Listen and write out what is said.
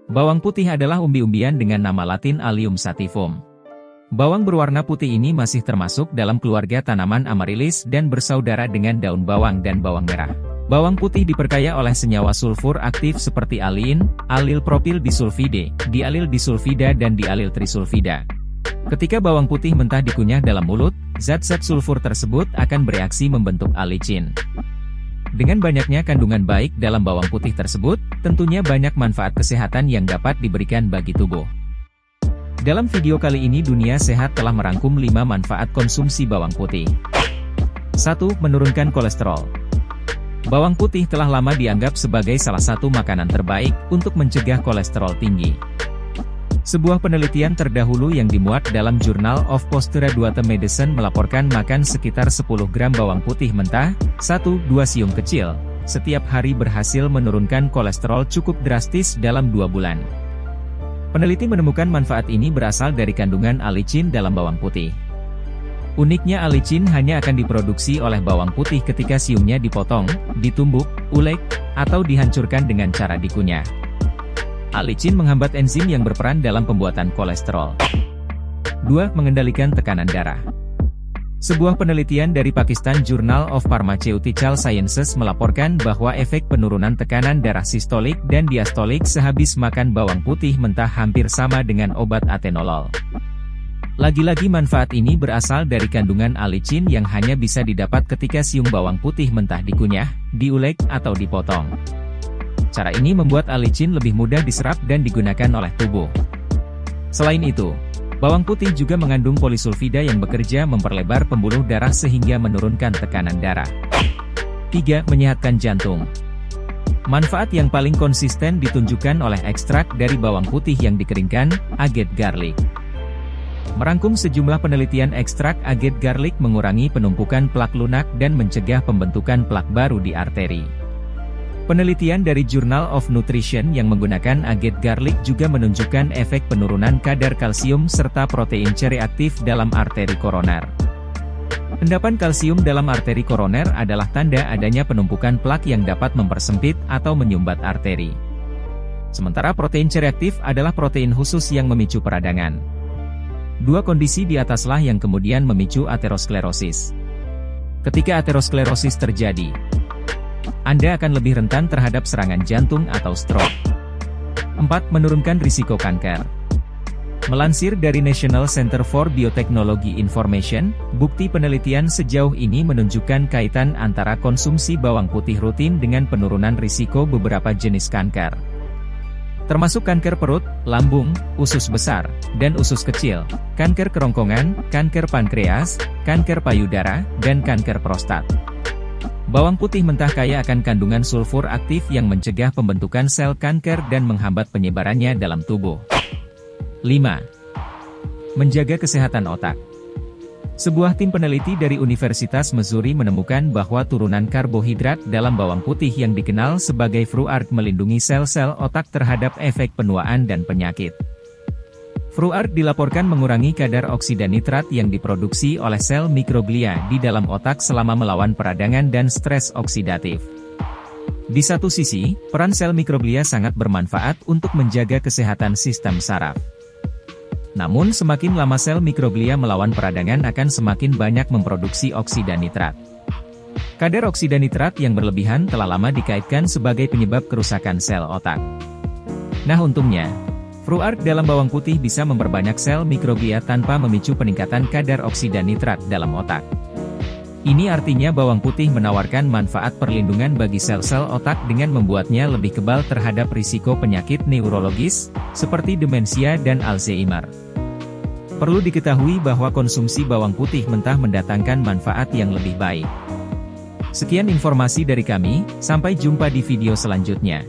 Bawang putih adalah umbi-umbian dengan nama latin Allium sativum. Bawang berwarna putih ini masih termasuk dalam keluarga tanaman Amaryllis dan bersaudara dengan daun bawang dan bawang merah. Bawang putih diperkaya oleh senyawa sulfur aktif seperti aliin, alil propil disulfide, dialil disulfida dan dialil trisulfida. Ketika bawang putih mentah dikunyah dalam mulut, zat-zat sulfur tersebut akan bereaksi membentuk alicin. Dengan banyaknya kandungan baik dalam bawang putih tersebut, tentunya banyak manfaat kesehatan yang dapat diberikan bagi tubuh. Dalam video kali ini Dunia Sehat telah merangkum 5 manfaat konsumsi bawang putih. 1. Menurunkan kolesterol. Bawang putih telah lama dianggap sebagai salah satu makanan terbaik untuk mencegah kolesterol tinggi. Sebuah penelitian terdahulu yang dimuat dalam Journal of Postgraduate Medicine melaporkan makan sekitar 10 gram bawang putih mentah, 1-2 siung kecil, setiap hari berhasil menurunkan kolesterol cukup drastis dalam 2 bulan. Peneliti menemukan manfaat ini berasal dari kandungan alicin dalam bawang putih. Uniknya alicin hanya akan diproduksi oleh bawang putih ketika siungnya dipotong, ditumbuk, ulek, atau dihancurkan dengan cara dikunyah. Alicin menghambat enzim yang berperan dalam pembuatan kolesterol. 2. Mengendalikan tekanan darah. Sebuah penelitian dari Pakistan Journal of Pharmaceutical Sciences melaporkan bahwa efek penurunan tekanan darah sistolik dan diastolik sehabis makan bawang putih mentah hampir sama dengan obat atenolol. Lagi-lagi manfaat ini berasal dari kandungan alicin yang hanya bisa didapat ketika siung bawang putih mentah dikunyah, diulek, atau dipotong. Cara ini membuat alicin lebih mudah diserap dan digunakan oleh tubuh. Selain itu, bawang putih juga mengandung polisulfida yang bekerja memperlebar pembuluh darah sehingga menurunkan tekanan darah. 3. Menyehatkan jantung. Manfaat yang paling konsisten ditunjukkan oleh ekstrak dari bawang putih yang dikeringkan, aged garlic. Merangkum sejumlah penelitian, ekstrak aged garlic mengurangi penumpukan plak lunak dan mencegah pembentukan plak baru di arteri. Penelitian dari Journal of Nutrition yang menggunakan aged garlic juga menunjukkan efek penurunan kadar kalsium serta protein C reaktif dalam arteri koroner. Endapan kalsium dalam arteri koroner adalah tanda adanya penumpukan plak yang dapat mempersempit atau menyumbat arteri. Sementara protein C reaktif adalah protein khusus yang memicu peradangan. Dua kondisi di ataslah yang kemudian memicu aterosklerosis. Ketika aterosklerosis terjadi, Anda akan lebih rentan terhadap serangan jantung atau stroke. 4. Menurunkan risiko kanker. Melansir dari National Center for Biotechnology Information, bukti penelitian sejauh ini menunjukkan kaitan antara konsumsi bawang putih rutin dengan penurunan risiko beberapa jenis kanker, termasuk kanker perut, lambung, usus besar, dan usus kecil, kanker kerongkongan, kanker pankreas, kanker payudara, dan kanker prostat. Bawang putih mentah kaya akan kandungan sulfur aktif yang mencegah pembentukan sel kanker dan menghambat penyebarannya dalam tubuh. 5. Menjaga kesehatan otak. Sebuah tim peneliti dari Universitas Missouri menemukan bahwa turunan karbohidrat dalam bawang putih yang dikenal sebagai fructose melindungi sel-sel otak terhadap efek penuaan dan penyakit. Fructose dilaporkan mengurangi kadar oksida nitrat yang diproduksi oleh sel mikroglia di dalam otak selama melawan peradangan dan stres oksidatif. Di satu sisi, peran sel mikroglia sangat bermanfaat untuk menjaga kesehatan sistem saraf. Namun semakin lama sel mikroglia melawan peradangan akan semakin banyak memproduksi oksida nitrat. Kadar oksida nitrat yang berlebihan telah lama dikaitkan sebagai penyebab kerusakan sel otak. Nah untungnya, fructose dalam bawang putih bisa memperbanyak sel mikroglia tanpa memicu peningkatan kadar oksida nitrat dalam otak. Ini artinya bawang putih menawarkan manfaat perlindungan bagi sel-sel otak dengan membuatnya lebih kebal terhadap risiko penyakit neurologis, seperti demensia dan Alzheimer. Perlu diketahui bahwa konsumsi bawang putih mentah mendatangkan manfaat yang lebih baik. Sekian informasi dari kami, sampai jumpa di video selanjutnya.